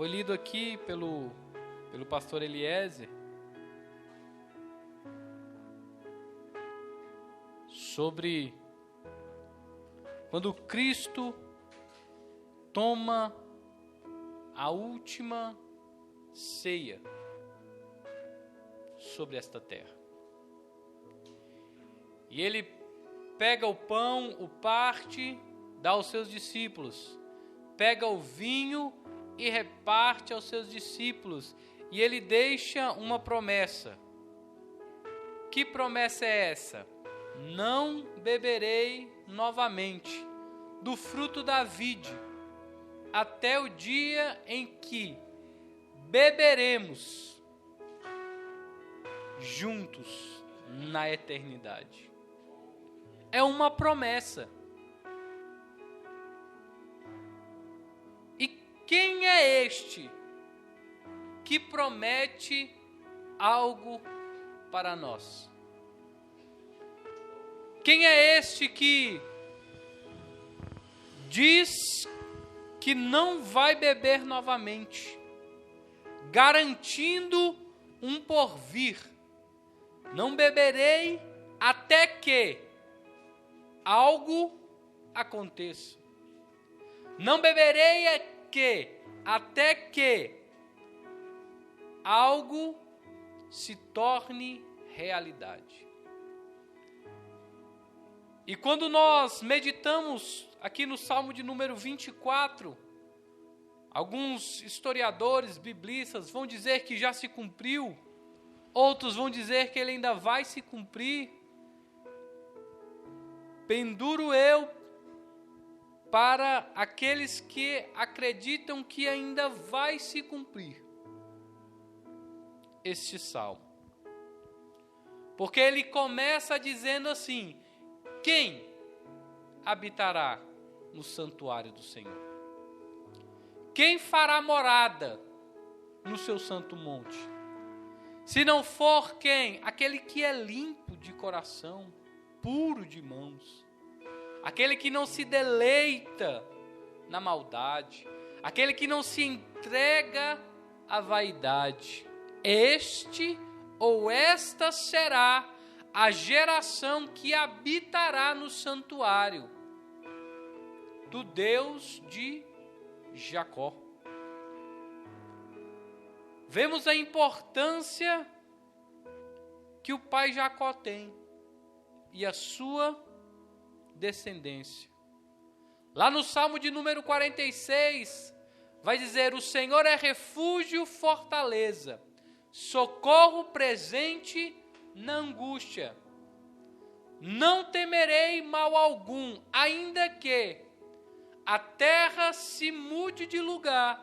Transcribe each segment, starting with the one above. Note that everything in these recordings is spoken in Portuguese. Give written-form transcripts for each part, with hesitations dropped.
Foi lido aqui pelo pastor Eliezer sobre quando Cristo toma a última ceia sobre esta terra. E ele pega o pão, o parte, dá aos seus discípulos. Pega o vinho e reparte aos seus discípulos. E ele deixa uma promessa. Que promessa é essa? Não beberei novamente do fruto da vide, até o dia em que beberemos juntos na eternidade. É uma promessa. E quem é este que promete algo para nós? Quem é este que diz que não vai beber novamente, garantindo um porvir? Não beberei até que algo aconteça. Não beberei até que algo se torne realidade. E quando nós meditamos aqui no Salmo de número 24, alguns historiadores, biblistas vão dizer que já se cumpriu, outros vão dizer que ele ainda vai se cumprir. Penduro eu para aqueles que acreditam que ainda vai se cumprir este salmo. Porque ele começa dizendo assim: quem habitará no santuário do Senhor? Quem fará morada no seu santo monte? Se não for quem? Aquele que é limpo de coração, puro de mãos. Aquele que não se deleita na maldade. Aquele que não se entrega à vaidade. Este ou esta será a geração que habitará no santuário do Deus de Jacó. Vemos a importância que o pai Jacó tem e a sua descendência. Lá no Salmo de número 46, vai dizer: o Senhor é refúgio, fortaleza, socorro presente na angústia. Não temerei mal algum, ainda que a terra se mude de lugar,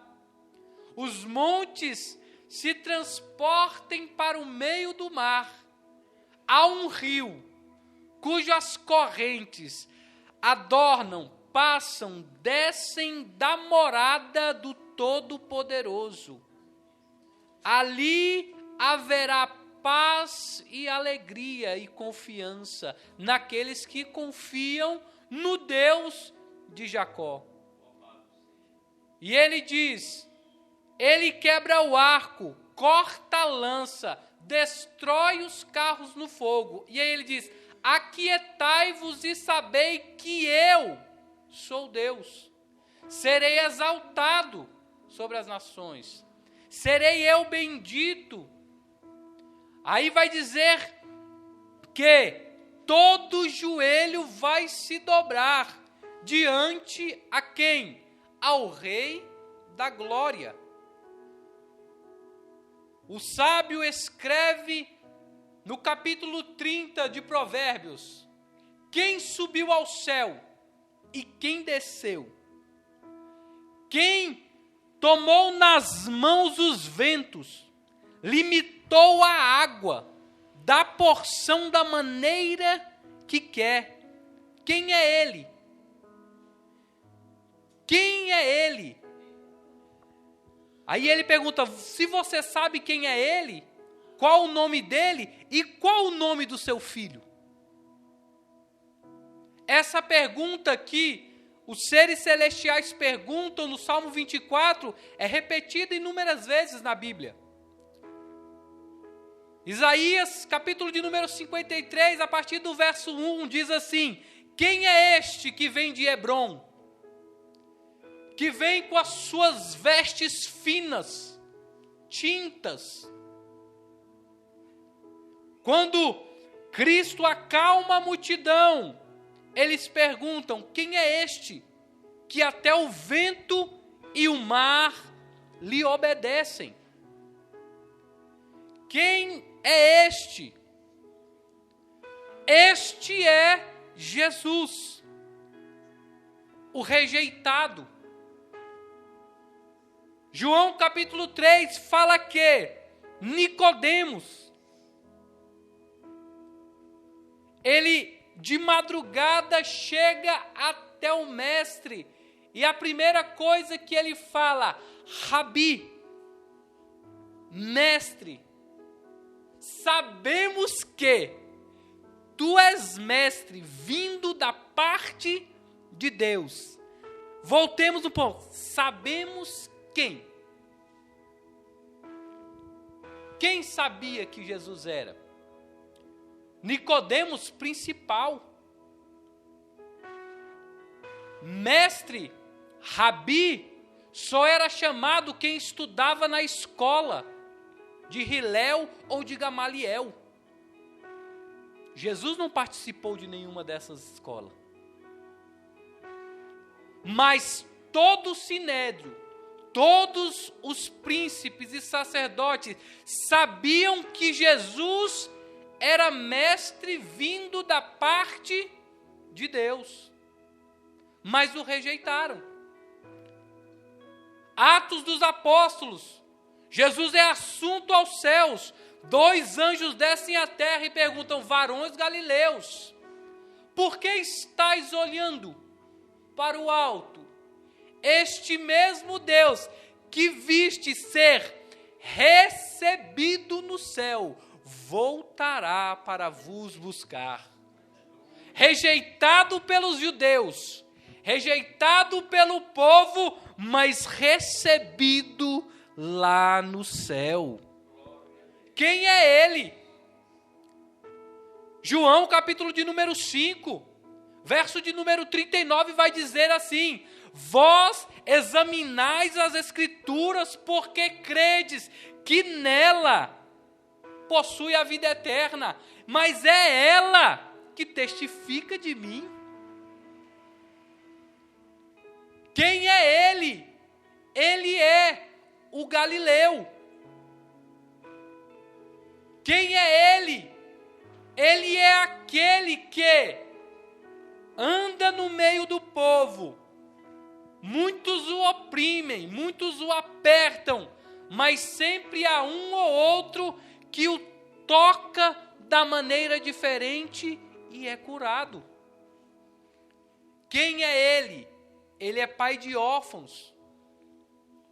os montes se transportem para o meio do mar. Há um rio cujas correntes adornam, passam, descem da morada do Todo-Poderoso. Ali haverá paz e alegria e confiança naqueles que confiam no Deus de Jacó. E ele diz: ele quebra o arco, corta a lança, destrói os carros no fogo. E aí ele diz: aquietai-vos e sabei que eu sou Deus. Serei exaltado sobre as nações. Serei eu bendito. Aí vai dizer que todo joelho vai se dobrar diante a quem? Ao Rei da Glória. O sábio escreve no capítulo 30 de Provérbios: quem subiu ao céu e quem desceu? Quem tomou nas mãos os ventos, limitou a água, dá porção da maneira que quer? Quem é ele? Quem é ele? Aí ele pergunta: se você sabe quem é ele, qual o nome dele e qual o nome do seu filho? Essa pergunta que os seres celestiais perguntam no Salmo 24 é repetido inúmeras vezes na Bíblia. Isaías, capítulo de número 53, a partir do verso 1, diz assim: quem é este que vem de Hebrom, que vem com as suas vestes finas, tintas? Quando Cristo acalma a multidão, eles perguntam: quem é este que até o vento e o mar lhe obedecem? Quem é este? Este é Jesus, o rejeitado. João capítulo 3 fala que Nicodemos, ele de madrugada chega até o mestre, e a primeira coisa que ele fala: Rabi, mestre, sabemos que tu és mestre vindo da parte de Deus. Voltemos um pouco. Sabemos quem? Quem sabia que Jesus era? Nicodemos, principal. Mestre, Rabi, só era chamado quem estudava na escola de Hilel ou de Gamaliel. Jesus não participou de nenhuma dessas escolas. Mas todo o sinédrio, todos os príncipes e sacerdotes sabiam que Jesus era mestre vindo da parte de Deus, mas o rejeitaram. Atos dos Apóstolos, Jesus é assunto aos céus, 2 anjos descem à terra e perguntam: varões galileus, por que estáis olhando para o alto? Este mesmo Deus que viste ser recebido no céu, voltará para vos buscar. Rejeitado pelos judeus, rejeitado pelo povo, mas recebido lá no céu. Quem é ele? João capítulo de número 5, verso de número 39 vai dizer assim: vós examinais as escrituras porque credes que nela possui a vida eterna, mas é ela que testifica de mim. Quem é ele? Ele é o Galileu. Quem é ele? Ele é aquele que anda no meio do povo. Muitos o oprimem, muitos o apertam, mas sempre há um ou outro que o toca da maneira diferente e é curado. Quem é ele? Ele é pai de órfãos.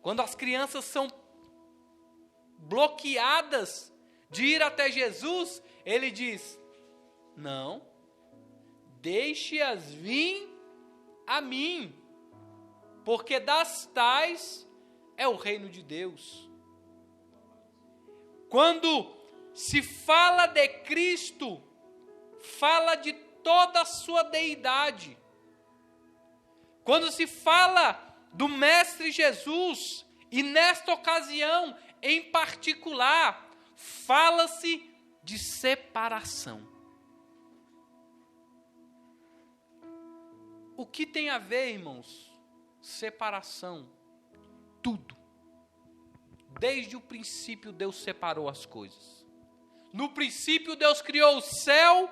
Quando as crianças são bloqueadas de ir até Jesus, ele diz: não, deixe-as vir a mim, porque das tais é o reino de Deus. Quando se fala de Cristo, fala de toda a sua deidade. Quando se fala do Mestre Jesus, e nesta ocasião em particular, fala-se de separação. O que tem a ver, irmãos? Separação. Tudo. Desde o princípio Deus separou as coisas. No princípio Deus criou o céu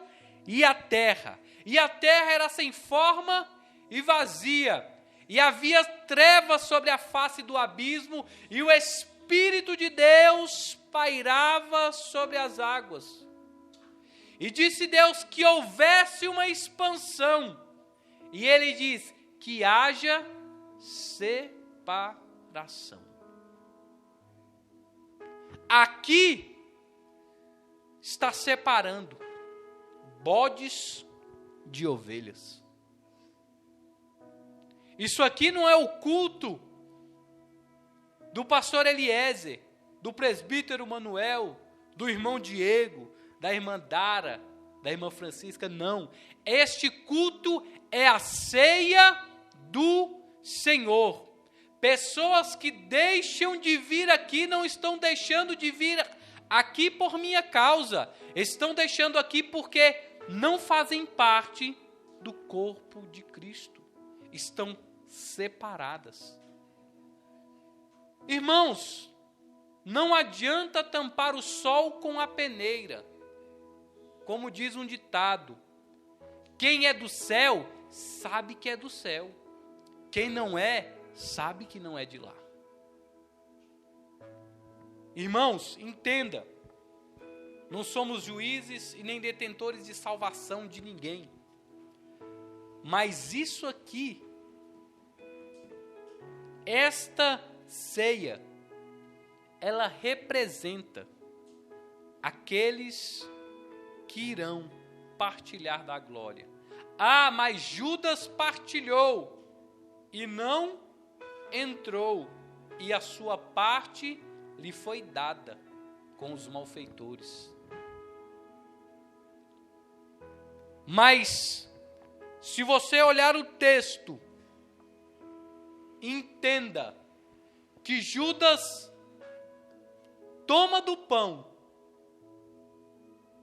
e a terra. E a terra era sem forma e vazia. E havia trevas sobre a face do abismo, e o Espírito de Deus pairava sobre as águas. E disse Deus que houvesse uma expansão. E ele diz que haja separação. Aqui está separando bodes de ovelhas. Isso aqui não é o culto do pastor Eliezer, do presbítero Manuel, do irmão Diego, da irmã Dara, da irmã Francisca, não. Este culto é a ceia do Senhor. Pessoas que deixam de vir aqui não estão deixando de vir aqui por minha causa. Estão deixando aqui porque não fazem parte do corpo de Cristo. Estão separadas. Irmãos, não adianta tampar o sol com a peneira. Como diz um ditado, quem é do céu, sabe que é do céu. Quem não é, sabe que não é de lá. Irmãos, entenda, não somos juízes e nem detentores de salvação de ninguém. Mas isso aqui, esta ceia, ela representa aqueles que irão partilhar da glória. Ah, mas Judas partilhou e não entrou, e a sua parte lhe foi dada com os malfeitores. Mas, se você olhar o texto, entenda que Judas toma do pão,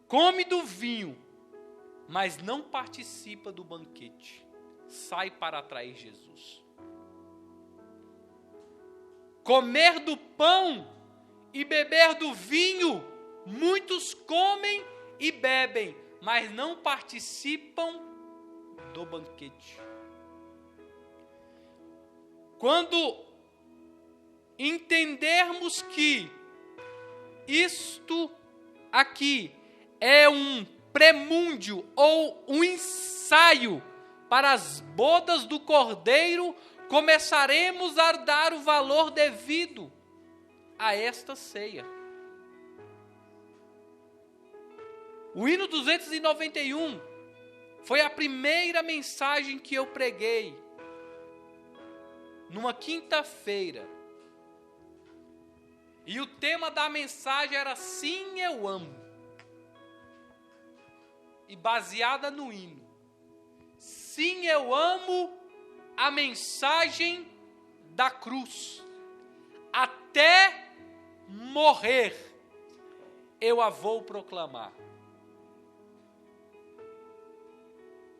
come do vinho, mas não participa do banquete. Sai para atrair Jesus. Comer do pão e beber do vinho, muitos comem e bebem, mas não participam do banquete. Quando entendermos que isto aqui é um premúndio ou um ensaio para as bodas do Cordeiro, começaremos a dar o valor devido a esta ceia. O hino 291 foi a primeira mensagem que eu preguei numa quinta-feira. E o tema da mensagem era Sim, eu amo. E baseada no hino. Sim, eu amo a mensagem da cruz. Até morrer, eu a vou proclamar.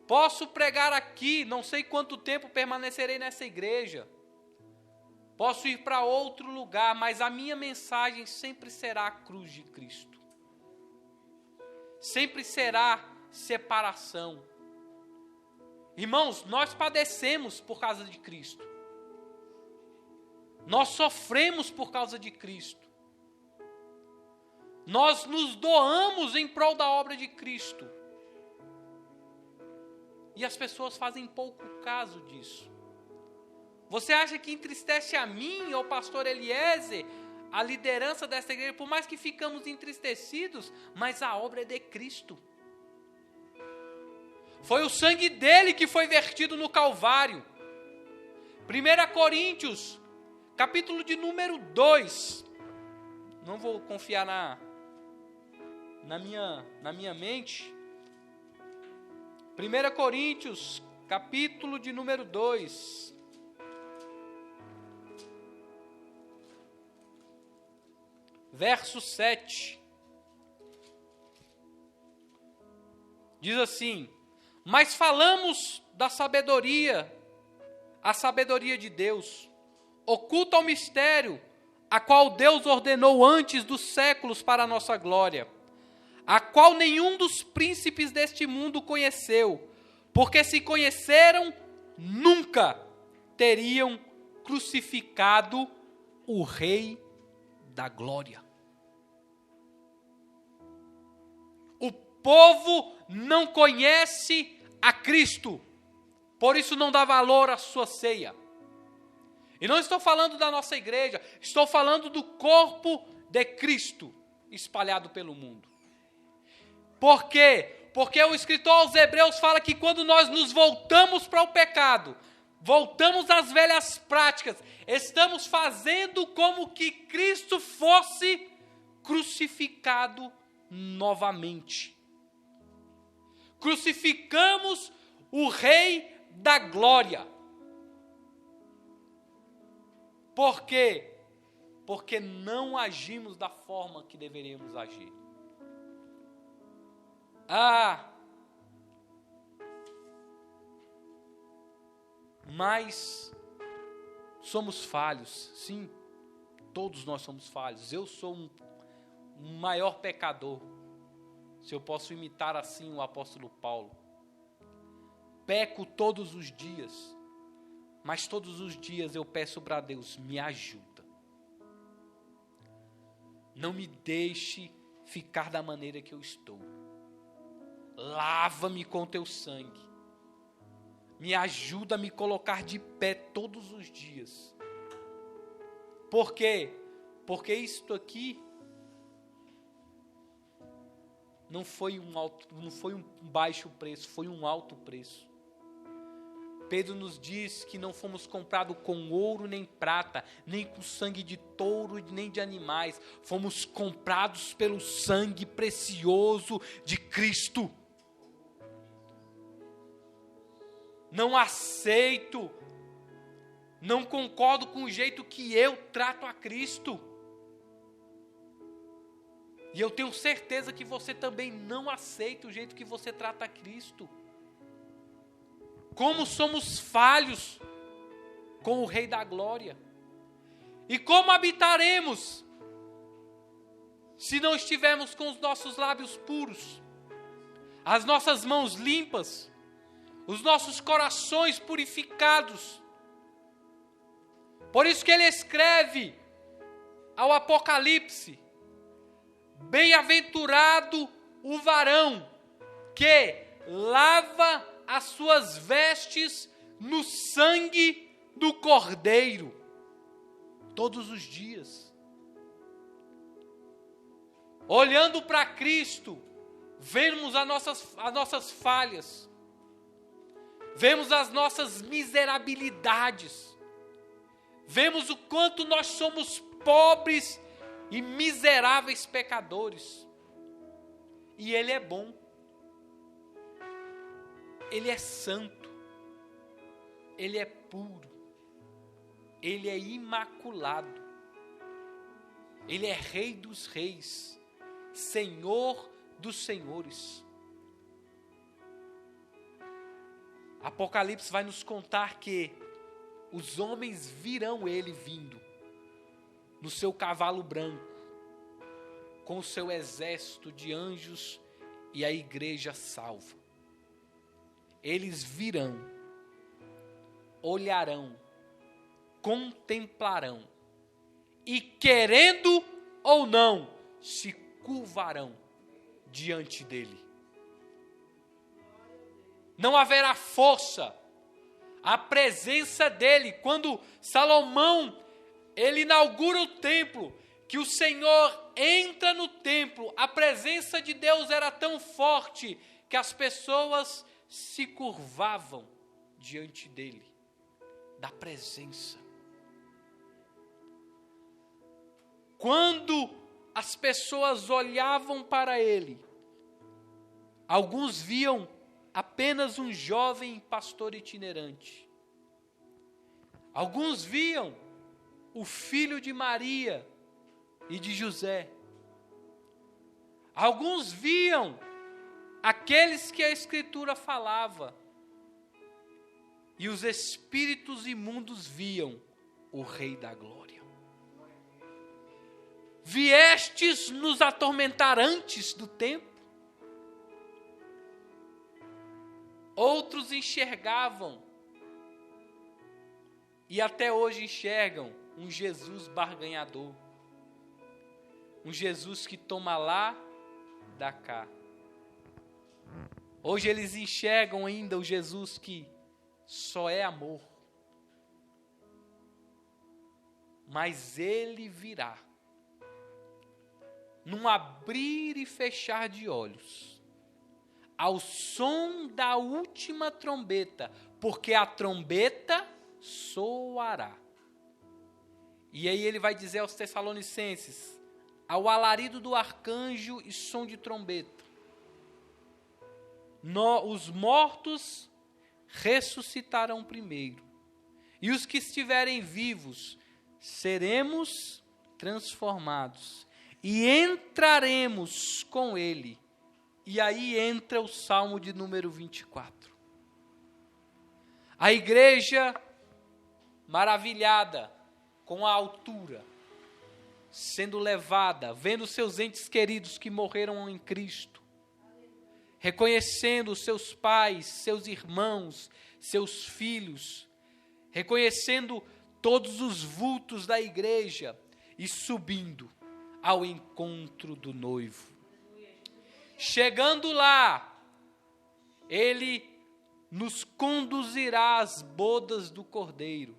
Posso pregar aqui, não sei quanto tempo permanecerei nessa igreja. Posso ir para outro lugar, mas a minha mensagem sempre será a cruz de Cristo. Sempre será separação. Irmãos, nós padecemos por causa de Cristo. Nós sofremos por causa de Cristo. Nós nos doamos em prol da obra de Cristo. E as pessoas fazem pouco caso disso. Você acha que entristece a mim, ou pastor Eliezer, a liderança dessa igreja, por mais que ficamos entristecidos, mas a obra é de Cristo. Foi o sangue dele que foi vertido no Calvário. 1 Coríntios, capítulo de número 2. Não vou confiar na minha mente. 1 Coríntios, capítulo de número 2. Verso 7. Diz assim: mas falamos da sabedoria, a sabedoria de Deus, oculta ao mistério, a qual Deus ordenou antes dos séculos para a nossa glória, a qual nenhum dos príncipes deste mundo conheceu, porque se conheceram, nunca teriam crucificado o Rei da Glória. O povo não conhece a Cristo, por isso não dá valor à sua ceia. E não estou falando da nossa igreja, estou falando do corpo de Cristo espalhado pelo mundo. Por quê? Porque o escritor aos Hebreus fala que quando nós nos voltamos para o pecado, voltamos às velhas práticas, estamos fazendo como que Cristo fosse crucificado novamente. Crucificamos o Rei da Glória. Por quê? Porque não agimos da forma que deveríamos agir. Mas somos falhos, sim, todos nós somos falhos. Eu sou um maior pecador, se eu posso imitar assim o apóstolo Paulo. Peco todos os dias, mas todos os dias eu peço para Deus, me ajuda. Não me deixe ficar da maneira que eu estou. Lava-me com teu sangue. Me ajuda a me colocar de pé todos os dias. Por quê? Porque isto aqui não foi um baixo preço, foi um alto preço. Pedro nos diz que não fomos comprados com ouro nem prata, nem com sangue de touro, nem de animais. Fomos comprados pelo sangue precioso de Cristo. Não aceito, não concordo com o jeito que eu trato a Cristo. E eu tenho certeza que você também não aceita o jeito que você trata a Cristo. Como somos falhos com o Rei da Glória. E como habitaremos se não estivermos com os nossos lábios puros, as nossas mãos limpas, os nossos corações purificados. Por isso que ele escreve ao Apocalipse: bem-aventurado o varão que lava as suas vestes no sangue do Cordeiro, todos os dias. Olhando para Cristo, vemos as nossas falhas, vemos as nossas miserabilidades, vemos o quanto nós somos pobres e miseráveis pecadores. E Ele é bom. Ele é santo. Ele é puro. Ele é imaculado. Ele é Rei dos reis, Senhor dos senhores. Apocalipse vai nos contar que os homens virão Ele vindo no seu cavalo branco, com o seu exército de anjos e a igreja salva. Eles virão, olharão, contemplarão e, querendo ou não, se curvarão diante dele. Não haverá força, a presença dele. Quando Salomão ele inaugura o templo, que o Senhor entra no templo, a presença de Deus era tão forte que as pessoas se curvavam diante dele, da presença. Quando as pessoas olhavam para ele, alguns viam apenas um jovem pastor itinerante. Alguns viam o filho de Maria e de José. Alguns viam aqueles que a Escritura falava. E os espíritos imundos viam o Rei da Glória. Viestes nos atormentar antes do tempo? Outros enxergavam, e até hoje enxergam, um Jesus barganhador. Um Jesus que toma lá, dá cá. Hoje eles enxergam ainda o Jesus que só é amor. Mas ele virá, num abrir e fechar de olhos, ao som da última trombeta, porque a trombeta soará. E aí ele vai dizer aos Tessalonicenses, ao alarido do arcanjo e som de trombeta, os mortos ressuscitarão primeiro, e os que estiverem vivos seremos transformados, e entraremos com ele. E aí entra o Salmo de número 24. A igreja maravilhada com a altura, sendo levada, vendo seus entes queridos que morreram em Cristo, reconhecendo seus pais, seus irmãos, seus filhos, reconhecendo todos os vultos da igreja e subindo ao encontro do noivo. Chegando lá, ele nos conduzirá às bodas do Cordeiro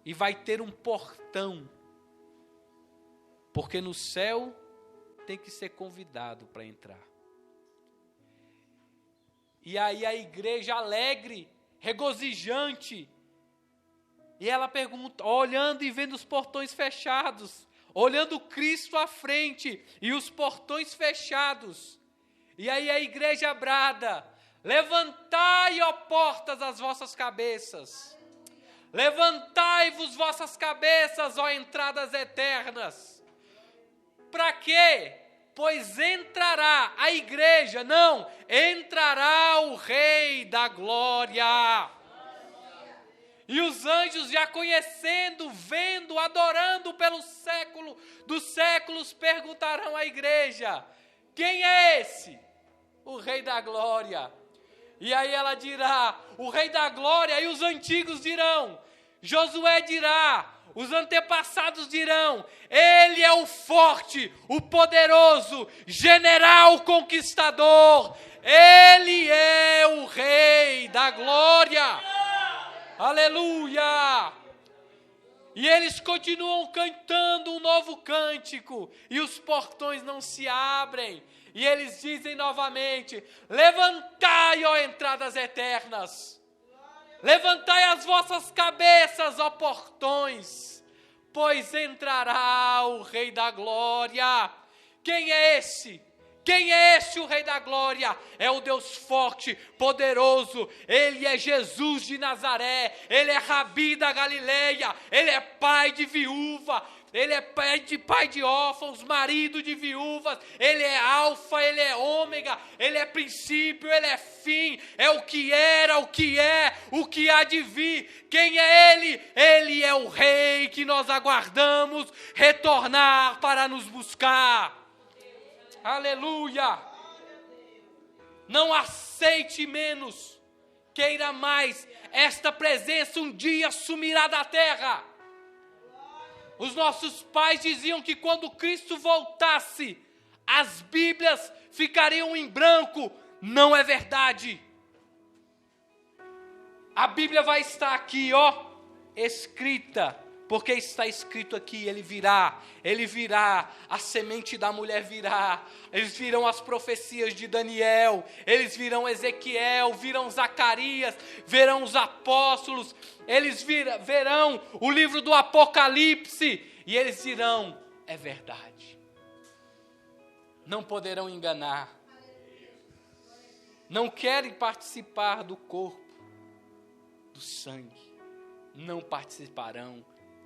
e vai ter um portão, porque no céu tem que ser convidado para entrar. E aí a igreja alegre, regozijante, e ela pergunta, olhando e vendo os portões fechados, olhando Cristo à frente e os portões fechados. E aí a igreja brada, levantai, ó portas, as vossas cabeças. Levantai-vos vossas cabeças, ó entradas eternas. Para quê? Pois entrará a igreja, não, entrará o Rei da Glória. E os anjos, já conhecendo, vendo, adorando pelo século dos séculos, perguntarão à igreja, quem é esse? O Rei da Glória. E aí ela dirá, o Rei da Glória, e os antigos dirão, Josué dirá, os antepassados dirão, ele é o forte, o poderoso, general conquistador, ele é o Rei da Glória. Aleluia! E eles continuam cantando um novo cântico, e os portões não se abrem, e eles dizem novamente, levantai, ó entradas eternas, levantai as vossas cabeças, ó portões, pois entrará o Rei da Glória. Quem é esse? Quem é esse o Rei da Glória? É o Deus forte, poderoso, ele é Jesus de Nazaré, ele é Rabi da Galileia, ele é pai de viúva, ele é pai de órfãos, marido de viúvas, ele é alfa, ele é ômega, ele é princípio, ele é fim, é o que era, o que é, o que há de vir. Quem é ele? Ele é o Rei que nós aguardamos retornar para nos buscar. Aleluia! Não aceite menos, queira mais, esta presença um dia sumirá da terra. Os nossos pais diziam que quando Cristo voltasse, as Bíblias ficariam em branco. Não é verdade. A Bíblia vai estar aqui, ó, escrita. Porque está escrito aqui, ele virá, a semente da mulher virá, eles virão as profecias de Daniel, eles virão Ezequiel, virão Zacarias, verão os apóstolos, eles verão o livro do Apocalipse, e eles dirão, é verdade. Não poderão enganar, não querem participar do corpo, do sangue, não participarão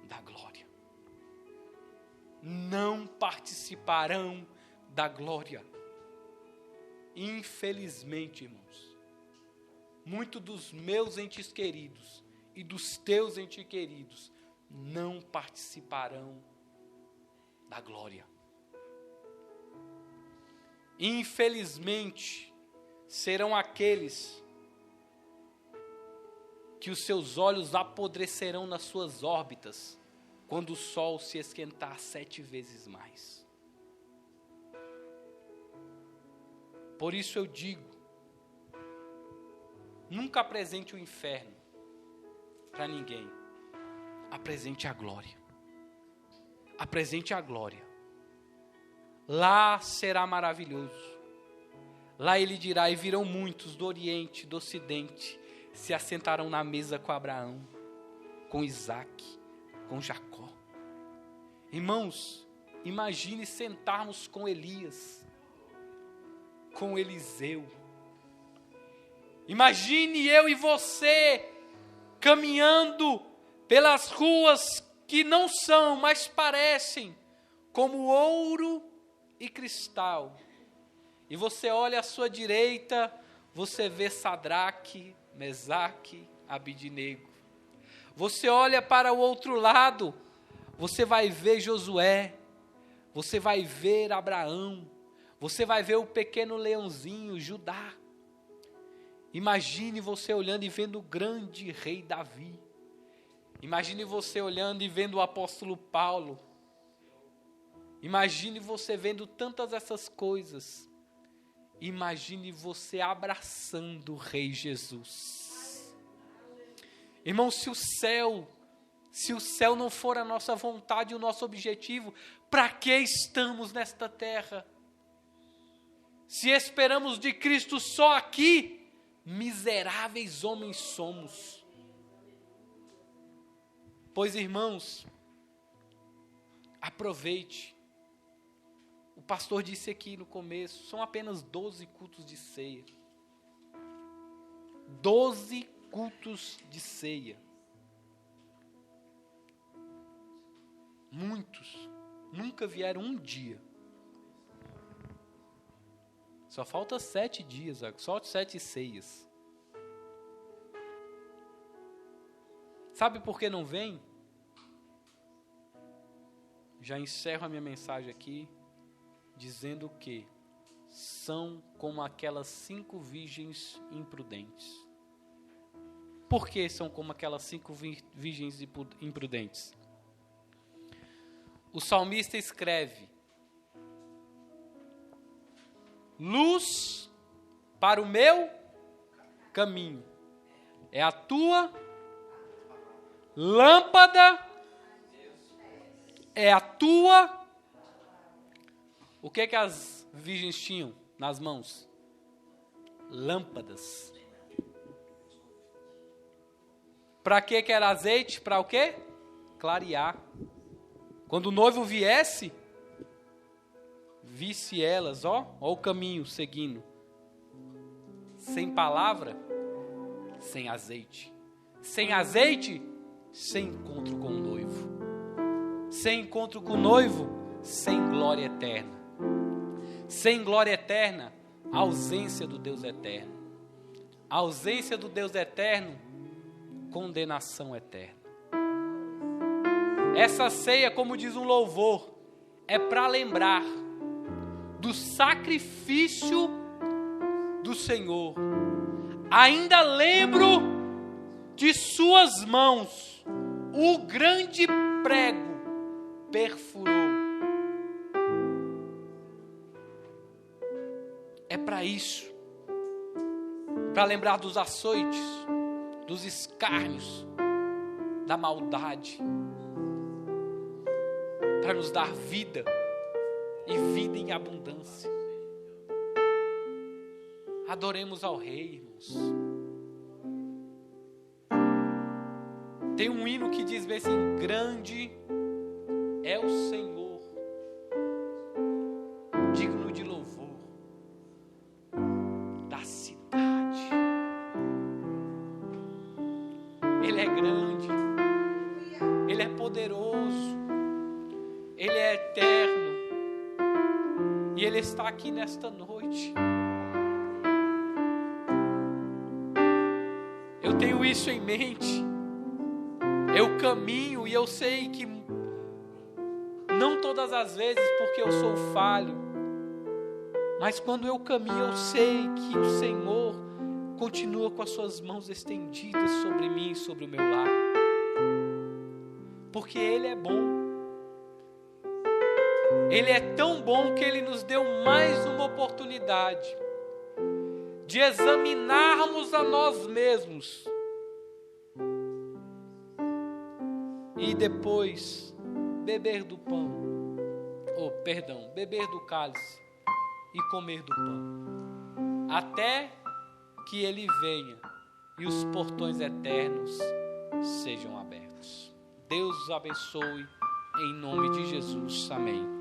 da glória. Não participarão da glória. Infelizmente, irmãos, muitos dos meus entes queridos e dos teus entes queridos não participarão da glória. Infelizmente, serão aqueles que os seus olhos apodrecerão nas suas órbitas, quando o sol se esquentar 7 vezes mais. Por isso eu digo, nunca apresente o inferno para ninguém. Apresente a glória. Apresente a glória. Lá será maravilhoso. Lá ele dirá, e virão muitos do Oriente, do Ocidente, se assentaram na mesa com Abraão, com Isaque, com Jacó. Irmãos, imagine sentarmos com Elias, com Eliseu. Imagine eu e você caminhando pelas ruas que não são, mas parecem como ouro e cristal. E você olha à sua direita, você vê Sadraque, Mesaque, Abidnego. Você olha para o outro lado, você vai ver Josué, você vai ver Abraão, você vai ver o pequeno leãozinho, Judá. Imagine você olhando e vendo o grande rei Davi. Imagine você olhando e vendo o apóstolo Paulo. Imagine você vendo tantas essas coisas. Imagine você abraçando o Rei Jesus. Irmão, se o céu não for a nossa vontade e o nosso objetivo, para que estamos nesta terra? Se esperamos de Cristo só aqui, miseráveis homens somos. Pois, irmãos, aproveite. O pastor disse aqui no começo, são apenas 12 cultos de ceia. 12 cultos de ceia. Muitos nunca vieram um dia. Só falta 7 dias, só 7 ceias. Sabe por que não vem? Já encerro a minha mensagem aqui, dizendo que são como aquelas 5 virgens imprudentes. Por que são como aquelas 5 virgens imprudentes? O salmista escreve: luz para o meu caminho é a tua lâmpada, é a tua. O que as virgens tinham nas mãos? Lâmpadas. Para que era azeite? Para o quê? Clarear. Quando o noivo viesse, visse elas, ó o caminho seguindo. Sem palavra, sem azeite. Sem azeite, sem encontro com o noivo. Sem encontro com o noivo, sem glória eterna. Sem glória eterna, ausência do Deus eterno. A ausência do Deus eterno, condenação eterna. Essa ceia, como diz um louvor, é para lembrar do sacrifício do Senhor. Ainda lembro de suas mãos, o grande prego perfurou. É para isso, para lembrar dos açoites, dos escárnios, da maldade, para nos dar vida e vida em abundância. Adoremos ao Rei, irmãos. Tem um hino que diz bem assim: grande é o Senhor, digno de louvor, da cidade. Ele é grande, Ele é poderoso, Ele é eterno, e Ele está aqui nesta noite. Eu tenho isso em mente. Eu caminho e eu sei que não todas as vezes, porque eu sou falho, mas quando eu caminho eu sei que o Senhor continua com as suas mãos estendidas sobre mim e sobre o meu lar, porque Ele é bom. Ele é tão bom que Ele nos deu mais uma oportunidade de examinarmos a nós mesmos e depois beber do pão, beber do cálice e comer do pão, até que Ele venha e os portões eternos sejam abertos. Deus os abençoe, em nome de Jesus. Amém.